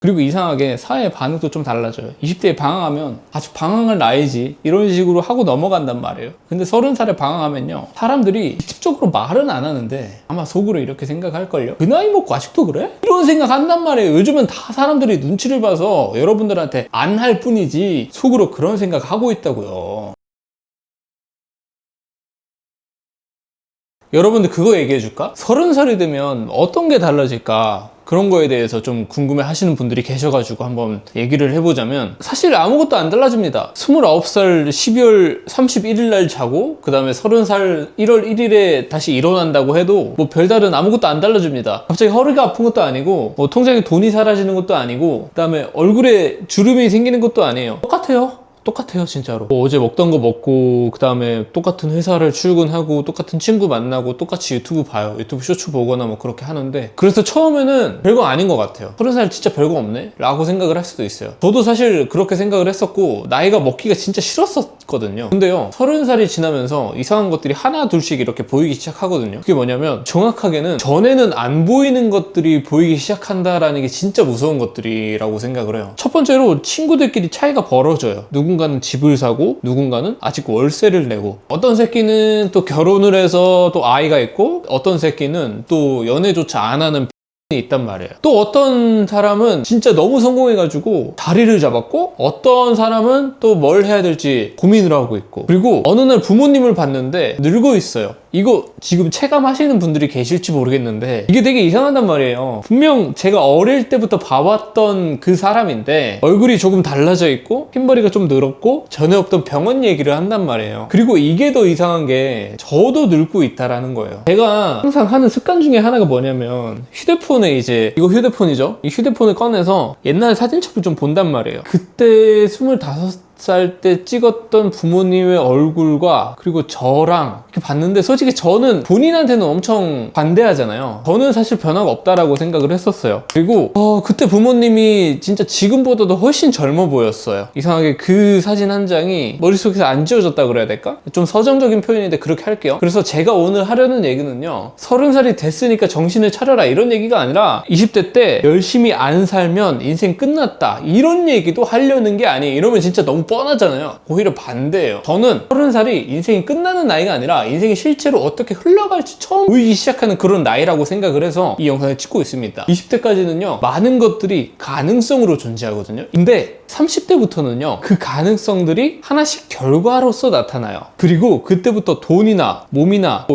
그리고 이상하게 사회 반응도 좀 달라져요. 20대에 방황하면 아주 방황할 나이지 이런 식으로 하고 넘어간단 말이에요. 근데 30살에 방황하면요, 사람들이 직접적으로 말은 안 하는데 아마 속으로 이렇게 생각할걸요. 그 나이 먹고 아직도 그래? 이런 생각 한단 말이에요. 요즘은 다 사람들이 눈치를 봐서 여러분들한테 안 할 뿐이지 속으로 그런 생각 하고 있다고요. 여러분들 그거 얘기해 줄까? 30살이 되면 어떤 게 달라질까? 그런 거에 대해서 좀 궁금해 하시는 분들이 계셔가지고 한번 얘기를 해보자면, 사실 아무것도 안 달라집니다. 29살 12월 31일 날 자고 그 다음에 30살 1월 1일에 다시 일어난다고 해도 뭐 별다른 아무것도 안 달라집니다. 갑자기 허리가 아픈 것도 아니고 뭐 통장에 돈이 사라지는 것도 아니고 그 다음에 얼굴에 주름이 생기는 것도 아니에요. 똑같아요 진짜로. 뭐 어제 먹던 거 먹고 그 다음에 똑같은 회사를 출근하고 똑같은 친구 만나고 똑같이 유튜브 봐요. 유튜브 쇼츠 보거나 뭐 그렇게 하는데, 그래서 처음에는 별거 아닌 것 같아요. 30살 진짜 별거 없네? 라고 생각을 할 수도 있어요. 저도 사실 그렇게 생각을 했었고 나이가 먹기가 진짜 싫었었거든요. 근데요, 30살이 지나면서 이상한 것들이 하나 둘씩 이렇게 보이기 시작하거든요. 그게 뭐냐면, 정확하게는 전에는 안 보이는 것들이 보이기 시작한다라는 게 진짜 무서운 것들이라고 생각을 해요. 첫 번째로 친구들끼리 차이가 벌어져요. 누군가는 집을 사고 누군가는 아직 월세를 내고, 어떤 새끼는 또 결혼을 해서 또 아이가 있고, 어떤 새끼는 또 연애조차 안 하는 있단 말이에요. 또 어떤 사람은 진짜 너무 성공해가지고 자리를 잡았고, 어떤 사람은 또 뭘 해야 될지 고민을 하고 있고, 그리고 어느 날 부모님을 봤는데 늙어 있어요. 이거 지금 체감하시는 분들이 계실지 모르겠는데 이게 되게 이상하단 말이에요. 분명 제가 어릴 때부터 봐왔던 그 사람인데 얼굴이 조금 달라져 있고 흰머리가 좀 늘었고 전에 없던 병원 얘기를 한단 말이에요. 그리고 이게 더 이상한 게 저도 늙고 있다라는 거예요. 제가 항상 하는 습관 중에 하나가 뭐냐면, 휴대폰에 이제, 이거 휴대폰이죠? 이 휴대폰을 꺼내서 옛날 사진첩을 좀 본단 말이에요. 그때 25살 때 찍었던 부모님의 얼굴과 그리고 저랑 이렇게 봤는데, 솔직히 저는 본인한테는 엄청 반대하잖아요. 저는 사실 변화가 없다라고 생각을 했었어요. 그리고 그때 부모님이 진짜 지금보다도 훨씬 젊어 보였어요. 이상하게 그 사진 한 장이 머릿속에서 안 지워졌다 그래야 될까? 좀 서정적인 표현인데 그렇게 할게요. 그래서 제가 오늘 하려는 얘기는요, 30살이 됐으니까 정신을 차려라 이런 얘기가 아니라 20대 때 열심히 안 살면 인생 끝났다 이런 얘기도 하려는 게 아니에요. 이러면 진짜 너무 뻔하잖아요. 오히려 반대예요. 저는 30살이 인생이 끝나는 나이가 아니라 인생이 실제로 어떻게 흘러갈지 처음 보이기 시작하는 그런 나이라고 생각을 해서 이 영상을 찍고 있습니다. 20대까지는요 많은 것들이 가능성으로 존재하거든요. 근데 30대부터는요 그 가능성들이 하나씩 결과로서 나타나요. 그리고 그때부터 돈이나 몸이나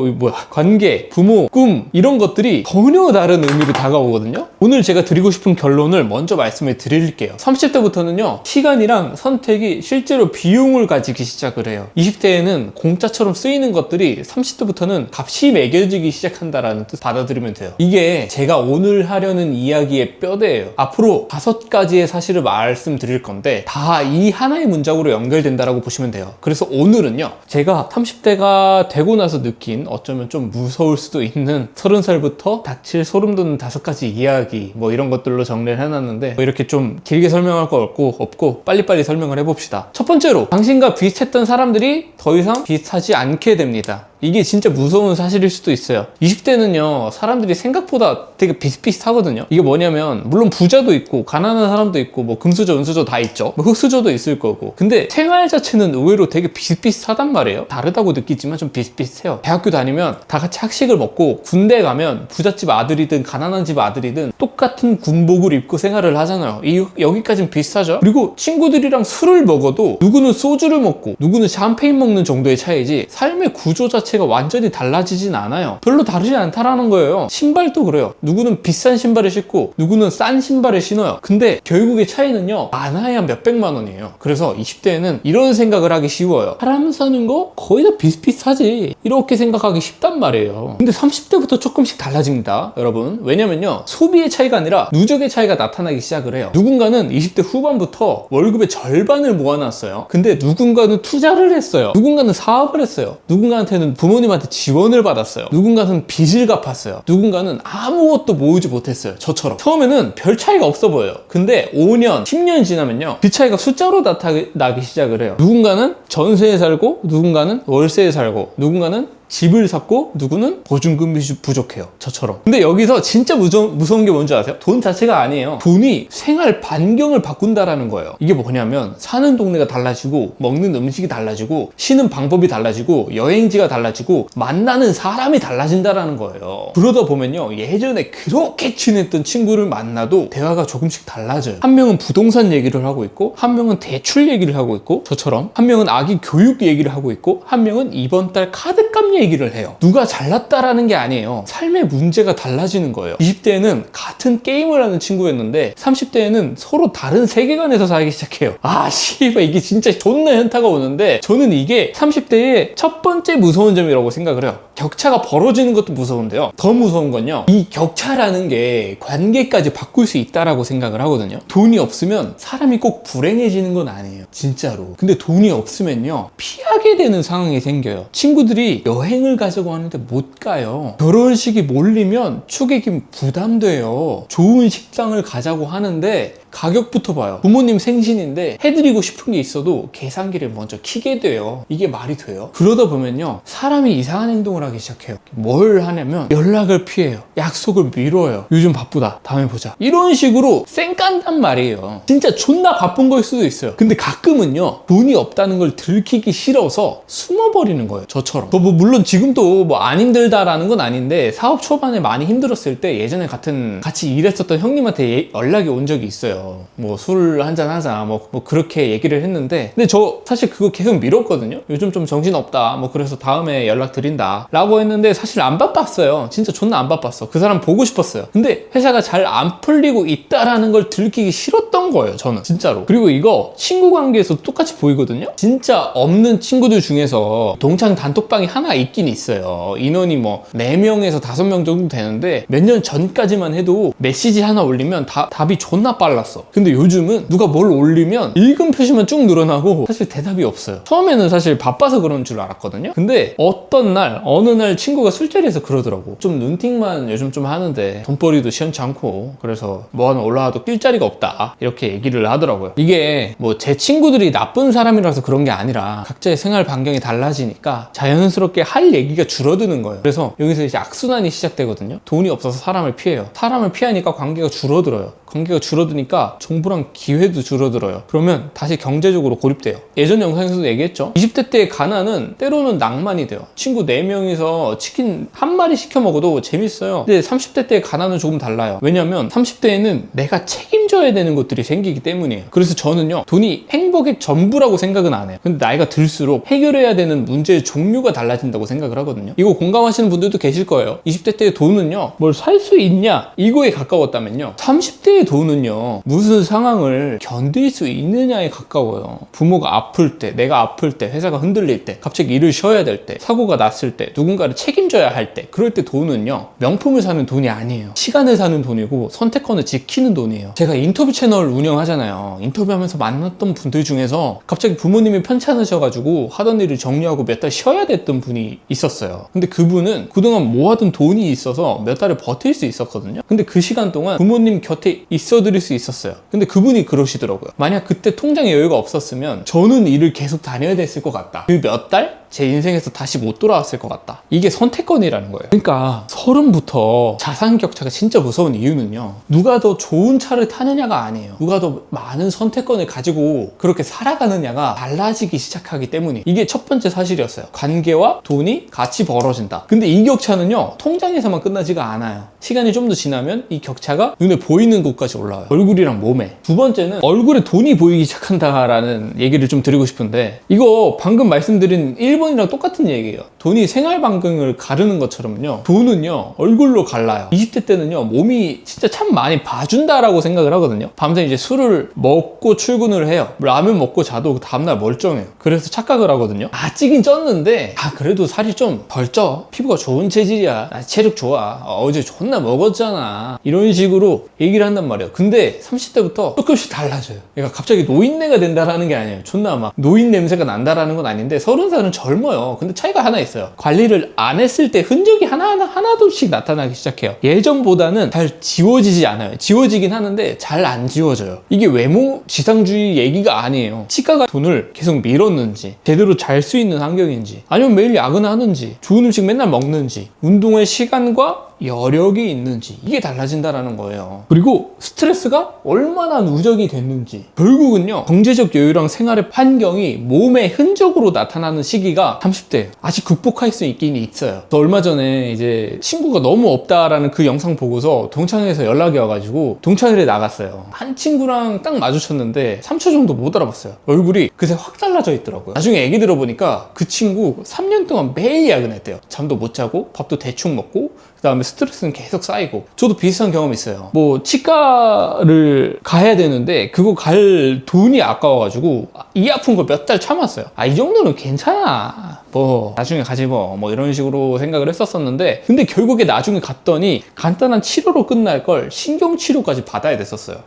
관계, 부모, 꿈 이런 것들이 전혀 다른 의미로 다가오거든요. 오늘 제가 드리고 싶은 결론을 먼저 말씀을 드릴게요. 30대부터는요 시간이랑 선택이 실제로 비용을 가지기 시작을 해요. 20대에는 공짜처럼 쓰이는 것들이 30대부터는 값이 매겨지기 시작한다라는 뜻 받아들이면 돼요. 이게 제가 오늘 하려는 이야기의 뼈대예요. 앞으로 5가지의 사실을 말씀드릴 건데 다 이 하나의 문장으로 연결된다라고 보시면 돼요. 그래서 오늘은요 제가 30대가 되고 나서 느낀, 어쩌면 좀 무서울 수도 있는 30살부터 닥칠 소름 돋는 5가지 이야기 뭐 이런 것들로 정리를 해놨는데, 뭐 이렇게 좀 길게 설명할 거 없고 빨리빨리 설명을 해봅시다. 첫 번째로, 당신과 비슷했던 사람들이 더 이상 비슷하지 않게 됩니다. 이게 진짜 무서운 사실일 수도 있어요. 20대는요 사람들이 생각보다 되게 비슷비슷하거든요. 이게 뭐냐면, 물론 부자도 있고 가난한 사람도 있고 뭐 금수저 은수저 다 있죠. 뭐 흑수저도 있을 거고, 근데 생활 자체는 의외로 되게 비슷비슷하단 말이에요. 다르다고 느끼지만 좀 비슷비슷해요. 대학교 다니면 다 같이 학식을 먹고, 군대 가면 부잣집 아들이든 가난한 집 아들이든 똑같은 군복을 입고 생활을 하잖아요. 여기까지는 비슷하죠. 그리고 친구들이랑 술을 먹어도 누구는 소주를 먹고 누구는 샴페인 먹는 정도의 차이지 삶의 구조 자체가 완전히 달라지진 않아요. 별로 다르지 않다라는 거예요. 신발도 그래요. 누구는 비싼 신발을 신고 누구는 싼 신발을 신어요. 근데 결국의 차이는요 많아야 몇백만 원이에요. 그래서 20대에는 이런 생각을 하기 쉬워요. 사람 사는 거 거의 다 비슷비슷하지 이렇게 생각하기 쉽단 말이에요. 근데 30대부터 조금씩 달라집니다 여러분. 왜냐면요 소비의 차이가 아니라 누적의 차이가 나타나기 시작을 해요. 누군가는 20대 후반부터 월급의 절반을 모아놨어요. 근데 누군가는 투자를 했어요. 누군가는 사업을 했어요. 누군가한테는 부모님한테 지원을 받았어요. 누군가는 빚을 갚았어요. 누군가는 아무것도 모으지 못했어요. 저처럼 처음에는 별 차이가 없어 보여요. 근데 5년, 10년 지나면요 그 차이가 숫자로 나타나기 시작을 해요. 누군가는 전세에 살고 누군가는 월세에 살고 누군가는 집을 샀고 누구는 보증금이 부족해요. 저처럼. 근데 여기서 진짜 무서운 게 뭔지 아세요? 돈 자체가 아니에요. 돈이 생활 반경을 바꾼다라는 거예요. 이게 뭐냐면 사는 동네가 달라지고 먹는 음식이 달라지고 쉬는 방법이 달라지고 여행지가 달라지고 만나는 사람이 달라진다라는 거예요. 그러다 보면요, 예전에 그렇게 친했던 친구를 만나도 대화가 조금씩 달라져요. 한 명은 부동산 얘기를 하고 있고, 한 명은 대출 얘기를 하고 있고, 저처럼 한 명은 아기 교육 얘기를 하고 있고, 한 명은 이번 달 카드값 얘기를 해요. 누가 잘났다라는 게 아니에요. 삶의 문제가 달라지는 거예요. 20대에는 같은 게임을 하는 친구였는데 30대에는 서로 다른 세계관에서 살기 시작해요. 아 씨발, 이게 진짜 존나 현타가 오는데, 저는 이게 30대의 첫 번째 무서운 점이라고 생각을 해요. 격차가 벌어지는 것도 무서운데요, 더 무서운 건요, 이 격차라는 게 관계까지 바꿀 수 있다라고 생각을 하거든요. 돈이 없으면 사람이 꼭 불행해지는 건 아니에요, 진짜로. 근데 돈이 없으면요, 피하게 되는 상황이 생겨요. 친구들이 여행을 가자고 하는데 못 가요. 결혼식이 몰리면 축의금 부담돼요. 좋은 식당을 가자고 하는데 가격부터 봐요. 부모님 생신인데 해드리고 싶은 게 있어도 계산기를 먼저 켜게 돼요. 이게 말이 돼요? 그러다 보면요, 사람이 이상한 행동을 하기 시작해요. 뭘 하냐면 연락을 피해요. 약속을 미뤄요. 요즘 바쁘다, 다음에 보자, 이런 식으로 쌩깐단 말이에요. 진짜 존나 바쁜 걸 수도 있어요. 근데 가끔은요, 돈이 없다는 걸 들키기 싫어서 숨어버리는 거예요. 저처럼. 뭐 물론 지금도 뭐 안 힘들다라는 건 아닌데, 사업 초반에 많이 힘들었을 때 예전에 같이 일했었던 형님한테 연락이 온 적이 있어요. 뭐 술 한잔 하자, 뭐 그렇게 얘기를 했는데, 근데 저 사실 그거 계속 미뤘거든요. 요즘 좀 정신없다, 뭐 그래서 다음에 연락 드린다 라고 했는데, 사실 안 바빴어요. 진짜 존나 안 바빴어. 그 사람 보고 싶었어요. 근데 회사가 잘 안 풀리고 있다라는 걸 들키기 싫었던 거예요, 저는 진짜로. 그리고 이거 친구 관계에서 똑같이 보이거든요. 진짜 없는 친구들 중에서 동창 단톡방이 하나 있긴 있어요. 인원이 뭐 4명에서 5명 정도 되는데, 몇 년 전까지만 해도 메시지 하나 올리면 답이 존나 빨랐어. 근데 요즘은 누가 뭘 올리면 읽은 표시만 쭉 늘어나고 사실 대답이 없어요. 처음에는 사실 바빠서 그런 줄 알았거든요. 근데 어느 날 친구가 술자리에서 그러더라고. 좀 눈팅만 요즘 좀 하는데 돈벌이도 시원치 않고, 그래서 뭐 하나 올라와도 낄 자리가 없다, 이렇게 얘기를 하더라고요. 이게 뭐 제 친구들이 나쁜 사람이라서 그런 게 아니라 각자의 생활 반경이 달라지니까 자연스럽게 할 얘기가 줄어드는 거예요. 그래서 여기서 이제 악순환이 시작되거든요. 돈이 없어서 사람을 피해요. 사람을 피하니까 관계가 줄어들어요. 관계가 줄어드니까 정보랑 기회도 줄어들어요. 그러면 다시 경제적으로 고립돼요. 예전 영상에서도 얘기했죠. 20대 때의 가난은 때로는 낭만이 돼요. 친구 4명이서 치킨 한 마리 시켜 먹어도 재밌어요. 근데 30대 때의 가난은 조금 달라요. 왜냐면 30대에는 내가 책임져야 되는 것들이 생기기 때문이에요. 그래서 저는요, 돈이 행복의 전부라고 생각은 안 해요. 근데 나이가 들수록 해결해야 되는 문제의 종류가 달라진다고 생각을 하거든요. 이거 공감하시는 분들도 계실 거예요. 20대 때의 돈은요, 뭘 살 수 있냐, 이거에 가까웠다면요, 30대의 돈은요, 무슨 상황을 견딜 수 있느냐에 가까워요. 부모가 아플 때, 내가 아플 때, 회사가 흔들릴 때, 갑자기 일을 쉬어야 될 때, 사고가 났을 때, 누군가를 책임져야 할 때, 그럴 때 돈은요, 명품을 사는 돈이 아니에요. 시간을 사는 돈이고 선택권을 지키는 돈이에요. 제가 인터뷰 채널 운영하잖아요. 인터뷰하면서 만났던 분들 중에서 갑자기 부모님이 편찮으셔가지고 하던 일을 정리하고 몇 달 쉬어야 됐던 분이 있었어요. 근데 그분은 그동안 모아둔 돈이 있어서 몇 달을 버틸 수 있었거든요. 근데 그 시간 동안 부모님 곁에 있어드릴 수 있었어요. 근데 그분이 그러시더라고요. 만약 그때 통장에 여유가 없었으면 저는 일을 계속 다녀야 됐을 것 같다. 그 몇 달? 제 인생에서 다시 못 돌아왔을 것 같다. 이게 선택권이라는 거예요. 그러니까 30부터 자산 격차가 진짜 무서운 이유는요, 누가 더 좋은 차를 타느냐가 아니에요. 누가 더 많은 선택권을 가지고 그렇게 살아가느냐가 달라지기 시작하기 때문에, 이게 첫 번째 사실이었어요. 관계와 돈이 같이 벌어진다. 근데 이 격차는요, 통장에서만 끝나지가 않아요. 시간이 좀 더 지나면 이 격차가 눈에 보이는 곳까지 올라와요. 얼굴이랑 몸에. 두 번째는 얼굴에 돈이 보이기 시작한다라는 얘기를 좀 드리고 싶은데, 이거 방금 말씀드린 일본이랑 똑같은 얘기예요. 돈이 생활 반경을 가르는 것처럼요, 돈은요 얼굴로 갈라요. 20대 때는요, 몸이 진짜 참 많이 봐준다라고 생각을 하거든요. 밤새 이제 술을 먹고 출근을 해요. 라면 먹고 자도 그 다음날 멀쩡해요. 그래서 착각을 하거든요. 찌긴 쪘는데 그래도 살이 좀 덜 쪄, 피부가 좋은 체질이야, 나 체력 좋아, 어제 존나 먹었잖아, 이런 식으로 얘기를 한단 말이에요. 근데 30대부터 조금씩 달라져요. 그러니까 갑자기 노인네가 된다라는 게 아니에요. 존나 막 노인 냄새가 난다라는 건 아닌데, 30살은 젊어요. 근데 차이가 하나 있어요. 관리를 안 했을 때 흔적이 하나둘씩 나타나기 시작해요. 예전보다는 잘 지워지지 않아요. 지워지긴 하는데 잘 안 지워져요. 이게 외모 지상주의 얘기가 아니에요. 치과가 돈을 계속 밀었는지, 제대로 잘 수 있는 환경인지, 아니면 매일 야근을 하는지, 좋은 음식 맨날 먹는지, 운동의 시간과 여력이 있는지, 이게 달라진다라는 거예요. 그리고 스트레스가 얼마나 누적이 됐는지, 결국은요 경제적 여유랑 생활의 환경이 몸의 흔적으로 나타나는 시기가 30대예요. 아직 극복할 수 있긴 있어요. 저 얼마 전에 이제 친구가 너무 없다라는 그 영상 보고서 동창회에서 연락이 와가지고 동창회를 나갔어요. 한 친구랑 딱 마주쳤는데 3초 정도 못 알아봤어요. 얼굴이 그새 확 달라져 있더라고요. 나중에 얘기 들어보니까 그 친구 3년 동안 매일 야근했대요. 잠도 못 자고 밥도 대충 먹고, 그 다음에 스트레스는 계속 쌓이고. 저도 비슷한 경험이 있어요. 뭐 치과를 가야 되는데 그거 갈 돈이 아까워가지고 이 아픈 걸 몇 달 참았어요. 이 정도는 괜찮아, 뭐 나중에 가지 뭐 이런 식으로 생각을 했었었는데, 근데 결국에 나중에 갔더니 간단한 치료로 끝날 걸 신경치료까지 받아야 됐었어요.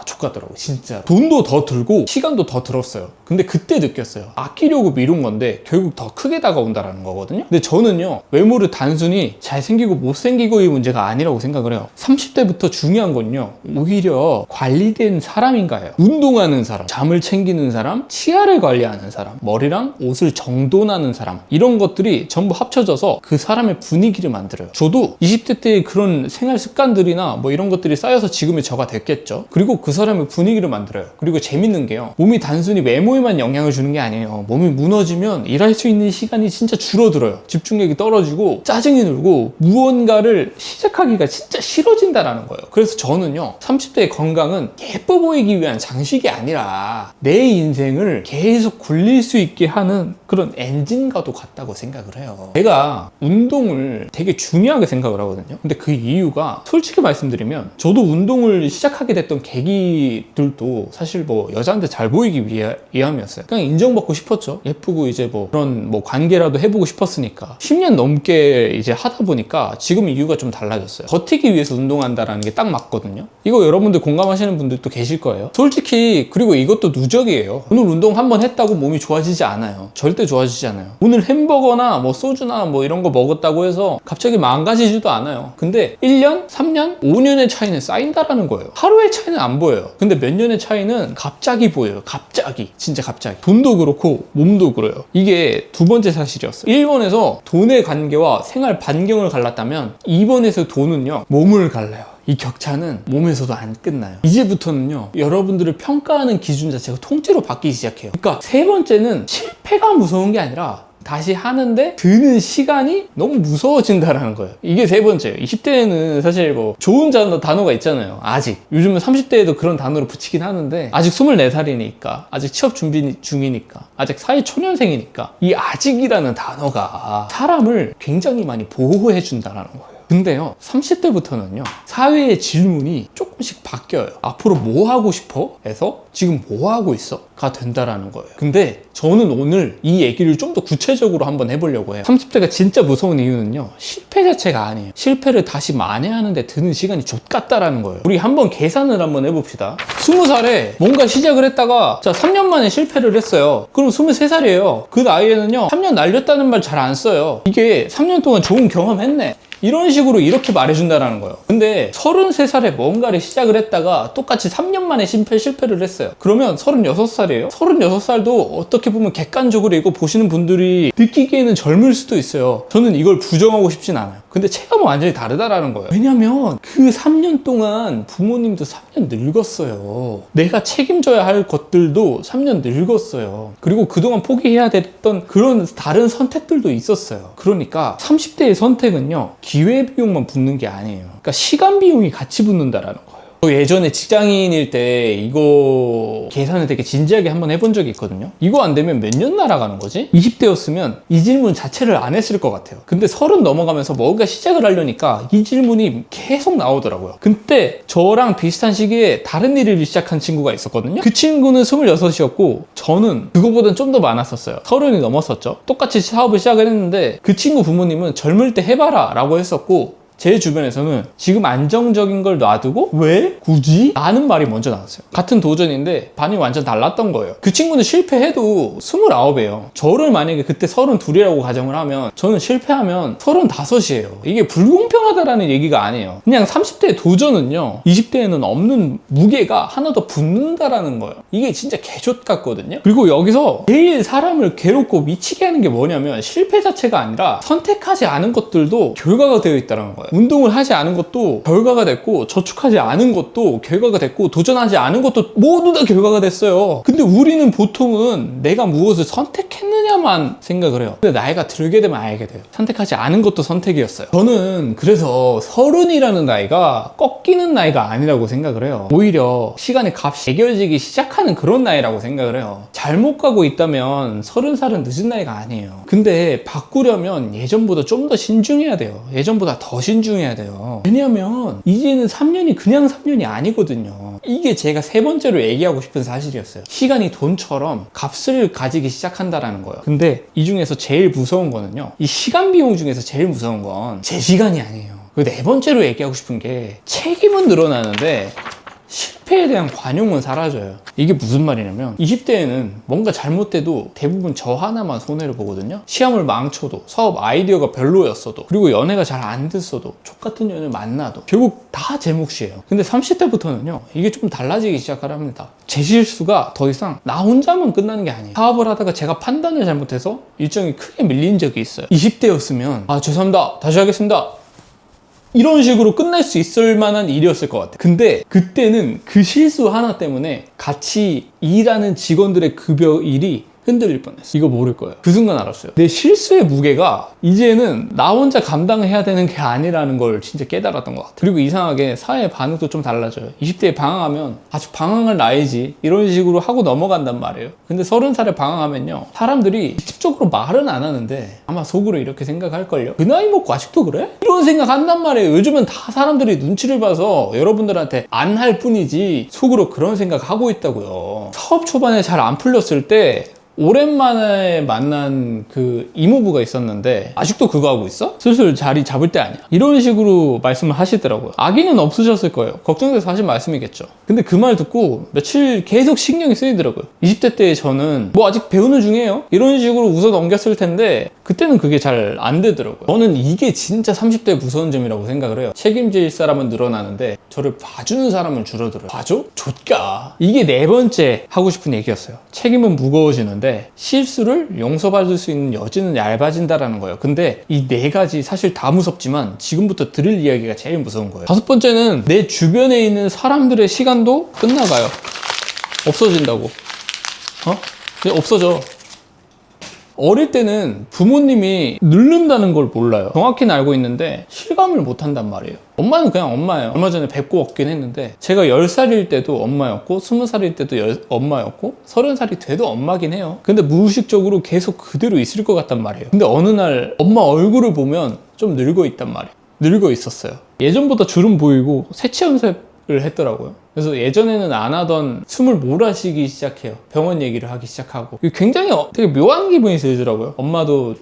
족같더라고 진짜. 돈도 더 들고 시간도 더 들었어요. 근데 그때 느꼈어요. 아끼려고 미룬 건데 결국 더 크게 다가온다라는 거거든요. 근데 저는요, 외모를 단순히 잘생기고 못생기고의 문제가 아니라고 생각을 해요. 30대부터 중요한 건요, 오히려 관리된 사람인가요? 운동하는 사람, 잠을 챙기는 사람, 치아를 관리하는 사람, 머리랑 옷을 정돈하는 사람, 이런 것들이 전부 합쳐져서 그 사람의 분위기를 만들어요. 저도 20대 때의 그런 생활 습관들이나 뭐 이런 것들이 쌓여서 지금의 저가 됐겠죠. 그리고 그 사람의 분위기를 만들어요. 그리고 재밌는 게요, 몸이 단순히 외모에만 영향을 주는 게 아니에요. 몸이 무너지면 일할 수 있는 시간이 진짜 줄어들어요. 집중력이 떨어지고 짜증이 늘고 무언가를 시작하기가 진짜 싫어진다라는 거예요. 그래서 저는요, 30대의 건강은 예뻐 보이기 위한 장식이 아니라 내 인생을 계속 굴릴 수 있게 하는 그런 엔진과도 같다고 생각을 해요. 제가 운동을 되게 중요하게 생각을 하거든요. 근데 그 이유가 솔직히 말씀드리면, 저도 운동을 시작하게 됐던 계기들도 사실 뭐 여자한테 잘 보이기 위함이었어요. 그냥 인정받고 싶었죠. 예쁘고 이제 뭐 그런 뭐 관계라도 해보고 싶었으니까. 10년 넘게 이제 하다 보니까 지금 이유가 좀 달라졌어요. 버티기 위해서 운동한다라는 게 딱 맞거든요. 이거 여러분들 공감하시는 분들도 계실 거예요. 솔직히 그리고 이것도 누적이에요. 오늘 운동 한번 했다고 몸이 좋아지지 않아요. 절대 좋아지지 않아요. 오늘 햄버거나 뭐 소주나 뭐 이런 거 먹었다고 해서 갑자기 망가지지도 않아요. 근데 1년, 3년, 5년의 차이는 쌓인다라는 거예요. 하루의 차이는 안 보여요. 근데 몇 년의 차이는 갑자기 보여요. 갑자기. 진짜 갑자기. 돈도 그렇고 몸도 그래요. 이게 두 번째 사실이었어요. 1번에서 돈의 관계와 생활 반경을 갈랐다면 2번에서 돈은요, 몸을 갈라요. 이 격차는 몸에서도 안 끝나요. 이제부터는요, 여러분들을 평가하는 기준 자체가 통째로 바뀌기 시작해요. 그러니까 세 번째는 실패가 무서운 게 아니라 다시 하는데 드는 시간이 너무 무서워진다라는 거예요. 이게 세 번째예요. 20대에는 사실 뭐 좋은 단어가 있잖아요. 아직. 요즘은 30대에도 그런 단어를 붙이긴 하는데, 아직 24살이니까, 아직 취업 준비 중이니까, 아직 사회 초년생이니까, 이 아직이라는 단어가 사람을 굉장히 많이 보호해 준다라는 거예요. 근데요, 30대부터는요, 사회의 질문이 조금씩 바뀌어요. 앞으로 뭐 하고 싶어? 에서 지금 뭐 하고 있어? 가 된다라는 거예요. 근데 저는 오늘 이 얘기를 좀 더 구체적으로 한번 해보려고 해요. 30대가 진짜 무서운 이유는요, 실패 자체가 아니에요. 실패를 다시 만회하는데 드는 시간이 족같다라는 거예요. 우리 한번 계산을 한번 해봅시다. 20살에 뭔가 시작을 했다가, 자, 3년 만에 실패를 했어요. 그럼 23살이에요. 그 나이에는요, 3년 날렸다는 말 잘 안 써요. 이게 3년 동안 좋은 경험했네, 이런 식으로 이렇게 말해준다라는 거예요. 근데 33살에 뭔가를 시작을 했다가 똑같이 3년 만에 실패를 했어요. 그러면 36살이에요. 36살도 어떻게 보면 객관적으로 이거 보시는 분들이 느끼기에는 젊을 수도 있어요. 저는 이걸 부정하고 싶진 않아요. 근데 체감은 완전히 다르다라는 거예요. 왜냐면 그 3년 동안 부모님도 3년 늙었어요. 내가 책임져야 할 것들도 3년 늙었어요. 그리고 그동안 포기해야 됐던 그런 다른 선택들도 있었어요. 그러니까 30대의 선택은요, 기회비용만 붙는 게 아니에요. 그러니까 시간 비용이 같이 붙는다라는 거예요. 예전에 직장인일 때 이거 계산을 되게 진지하게 한번 해본 적이 있거든요. 이거 안 되면 몇 년 날아가는 거지? 20대였으면 이 질문 자체를 안 했을 것 같아요. 근데 30 넘어가면서 뭔가 시작을 하려니까 이 질문이 계속 나오더라고요. 그때 저랑 비슷한 시기에 다른 일을 시작한 친구가 있었거든요. 그 친구는 26이었고 저는 그거보단 좀 더 많았었어요. 30이 넘었었죠. 똑같이 사업을 시작을 했는데 그 친구 부모님은 젊을 때 해봐라 라고 했었고, 제 주변에서는 지금 안정적인 걸 놔두고 왜? 굳이? 라는 말이 먼저 나왔어요. 같은 도전인데 반응이 완전 달랐던 거예요. 그 친구는 실패해도 29이에요. 저를 만약에 그때 32이라고 가정을 하면 저는 실패하면 35이에요. 이게 불공평하다라는 얘기가 아니에요. 그냥 30대 도전은요, 20대에는 없는 무게가 하나 더 붙는다라는 거예요. 이게 진짜 개족 같거든요. 그리고 여기서 제일 사람을 괴롭고 미치게 하는 게 뭐냐면 실패 자체가 아니라 선택하지 않은 것들도 결과가 되어 있다는 거예요. 운동을 하지 않은 것도 결과가 됐고, 저축하지 않은 것도 결과가 됐고, 도전하지 않은 것도 모두 다 결과가 됐어요. 근데 우리는 보통은 내가 무엇을 선택했느냐만 생각을 해요. 근데 나이가 들게 되면 알게 돼요. 선택하지 않은 것도 선택이었어요. 저는 그래서 30이라는 나이가 꺾이는 나이가 아니라고 생각을 해요. 오히려 시간의 값이 매겨지기 시작하는 그런 나이라고 생각을 해요. 잘못 가고 있다면 30살은 늦은 나이가 아니에요. 근데 바꾸려면 예전보다 좀 더 신중해야 돼요. 예전보다 더 신중해야 돼요. 왜냐면 이제는 3년이 그냥 3년이 아니거든요. 이게 제가 세 번째로 얘기하고 싶은 사실이었어요. 시간이 돈처럼 값을 가지기 시작한다라는 거예요. 근데 이 중에서 제일 무서운 거는요, 이 시간 비용 중에서 제일 무서운 건 제 시간이 아니에요. 그리고 네 번째로 얘기하고 싶은 게 책임은 늘어나는데 실패에 대한 관용은 사라져요. 이게 무슨 말이냐면 20대에는 뭔가 잘못돼도 대부분 저 하나만 손해를 보거든요. 시험을 망쳐도, 사업 아이디어가 별로였어도, 그리고 연애가 잘 안 됐어도, 족같은 연을 만나도 결국 다 제 몫이에요. 근데 30대부터는요, 이게 좀 달라지기 시작합니다. 제 실수가 더 이상 나 혼자만 끝나는 게 아니에요. 사업을 하다가 제가 판단을 잘못해서 일정이 크게 밀린 적이 있어요. 20대였으면 아 죄송합니다, 다시 하겠습니다, 이런 식으로 끝날 수 있을 만한 일이었을 것 같아요. 근데 그때는 그 실수 하나 때문에 같이 일하는 직원들의 급여일이 흔들릴 뻔했어. 이거 모를 거예요. 그 순간 알았어요. 내 실수의 무게가 이제는 나 혼자 감당해야 되는 게 아니라는 걸 진짜 깨달았던 것 같아요. 그리고 이상하게 사회의 반응도 좀 달라져요. 20대에 방황하면 아주 방황할 나이지, 이런 식으로 하고 넘어간단 말이에요. 근데 30살에 방황하면요, 사람들이 직접적으로 말은 안 하는데 아마 속으로 이렇게 생각할걸요. 그 나이 먹고 아직도 그래? 이런 생각 한단 말이에요. 요즘은 다 사람들이 눈치를 봐서 여러분들한테 안 할 뿐이지 속으로 그런 생각 하고 있다고요. 사업 초반에 잘 안 풀렸을 때 오랜만에 만난 그 이모부가 있었는데 아직도 그거 하고 있어? 슬슬 자리 잡을 때 아니야? 이런 식으로 말씀을 하시더라고요. 아기는 없으셨을 거예요. 걱정돼서 하신 말씀이겠죠. 근데 그 말 듣고 며칠 계속 신경이 쓰이더라고요. 20대 때 저는 뭐 아직 배우는 중이에요, 이런 식으로 웃어 넘겼을 텐데 그때는 그게 잘 안 되더라고요. 저는 이게 진짜 30대의 무서운 점이라고 생각을 해요. 책임질 사람은 늘어나는데 저를 봐주는 사람은 줄어들어요. 봐줘? 좆까. 이게 네 번째 하고 싶은 얘기였어요. 책임은 무거워지는데 실수를 용서받을 수 있는 여지는 얇아진다라는 거예요. 근데 이 네 가지 사실 다 무섭지만 지금부터 들을 이야기가 제일 무서운 거예요. 다섯 번째는 내 주변에 있는 사람들의 시간도 끝나가요. 없어진다고. 그냥 없어져. 어릴 때는 부모님이 늙는다는 걸 몰라요. 정확히는 알고 있는데 실감을 못 한단 말이에요. 엄마는 그냥 엄마예요. 얼마 전에 뵙고 없긴 했는데 제가 10살일 때도 엄마였고 20살일 때도 엄마였고 30살이 돼도 엄마긴 해요. 근데 무의식적으로 계속 그대로 있을 것 같단 말이에요. 근데 어느 날 엄마 얼굴을 보면 좀 늙어 있단 말이에요. 늙어 있었어요. 예전보다 주름 보이고 새치 염색을 했더라고요. 그래서 예전에는 안 하던 숨을 몰아쉬기 시작해요. 병원 얘기를 하기 시작하고. 굉장히 되게 묘한 기분이 들더라고요. 엄마도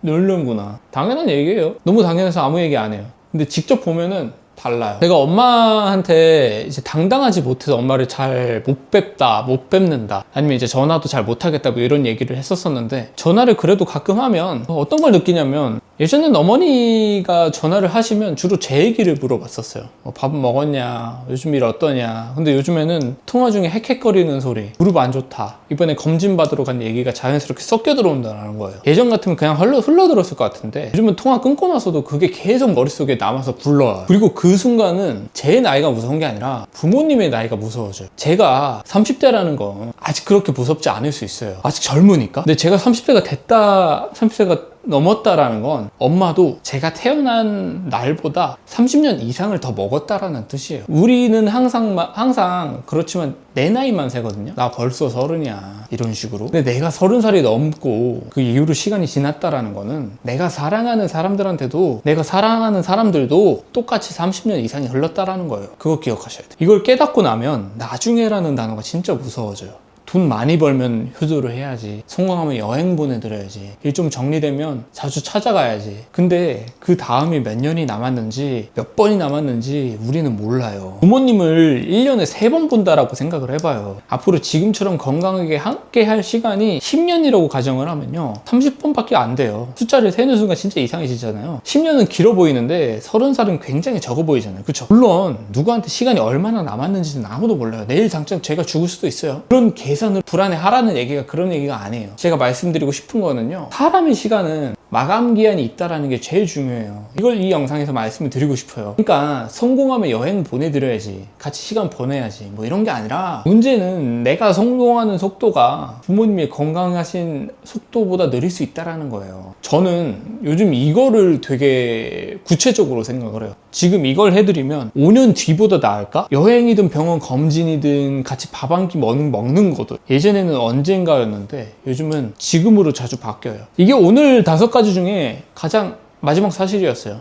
늙는구나. 당연한 얘기예요. 너무 당연해서 아무 얘기 안 해요. 근데 직접 보면은 달라요. 제가 엄마한테 이제 당당하지 못해서 엄마를 잘 못 뵙다, 못 뵙는다, 아니면 이제 전화도 잘 못하겠다, 뭐 이런 얘기를 했었었는데 전화를 그래도 가끔 하면 어떤 걸 느끼냐면 예전엔 어머니가 전화를 하시면 주로 제 얘기를 물어봤었어요. 밥은 먹었냐, 요즘 일 어떠냐. 근데 요즘에는 통화 중에 헥헥거리는 소리, 무릎 안 좋다, 이번에 검진 받으러 간 얘기가 자연스럽게 섞여 들어온다는 거예요. 예전 같으면 그냥 흘러들었을 것 같은데 요즘은 통화 끊고 나서도 그게 계속 머릿속에 남아서 굴러와요. 그리고 그 순간은 제 나이가 무서운 게 아니라 부모님의 나이가 무서워져요. 제가 30대라는 건 아직 그렇게 무섭지 않을 수 있어요. 아직 젊으니까. 근데 제가 30대가 됐다, 30대가 넘었다라는 건 엄마도 제가 태어난 날보다 30년 이상을 더 먹었다라는 뜻이에요. 우리는 항상 그렇지만 내 나이만 세거든요. 나 벌써 30이야, 이런 식으로. 근데 내가 30살이 넘고 그 이후로 시간이 지났다라는 거는 내가 사랑하는 사람들한테도, 내가 사랑하는 사람들도 똑같이 30년 이상이 흘렀다라는 거예요. 그거 기억하셔야 돼요. 이걸 깨닫고 나면 나중에라는 단어가 진짜 무서워져요. 돈 많이 벌면 효도를 해야지. 성공하면 여행 보내드려야지. 일 좀 정리되면 자주 찾아가야지. 근데 그 다음이 몇 년이 남았는지 몇 번이 남았는지 우리는 몰라요. 부모님을 1년에 3번 본다라고 생각을 해봐요. 앞으로 지금처럼 건강하게 함께 할 시간이 10년이라고 가정을 하면요, 30번밖에 안 돼요. 숫자를 세는 순간 진짜 이상해지잖아요. 10년은 길어 보이는데 30살은 굉장히 적어 보이잖아요. 그쵸? 물론 누구한테 시간이 얼마나 남았는지는 아무도 몰라요. 내일 당장 제가 죽을 수도 있어요. 그런 계산을 불안해하라는 얘기가 그런 얘기가 아니에요. 제가 말씀드리고 싶은 거는요, 사람의 시간은 마감 기한이 있다라는 게 제일 중요해요. 이걸 이 영상에서 말씀을 드리고 싶어요. 그러니까 성공하면 여행 보내드려야지, 같이 시간 보내야지, 뭐 이런 게 아니라, 문제는 내가 성공하는 속도가 부모님이 건강하신 속도보다 느릴 수 있다라는 거예요. 저는 요즘 이거를 되게 구체적으로 생각을 해요. 지금 이걸 해드리면 5년 뒤보다 나을까? 여행이든 병원 검진이든 같이 밥 한 끼 먹는 것도 예전에는 언젠가였는데 요즘은 지금으로 자주 바뀌어요. 이게 오늘 5가지 중에 가장 마지막 사실이었어요.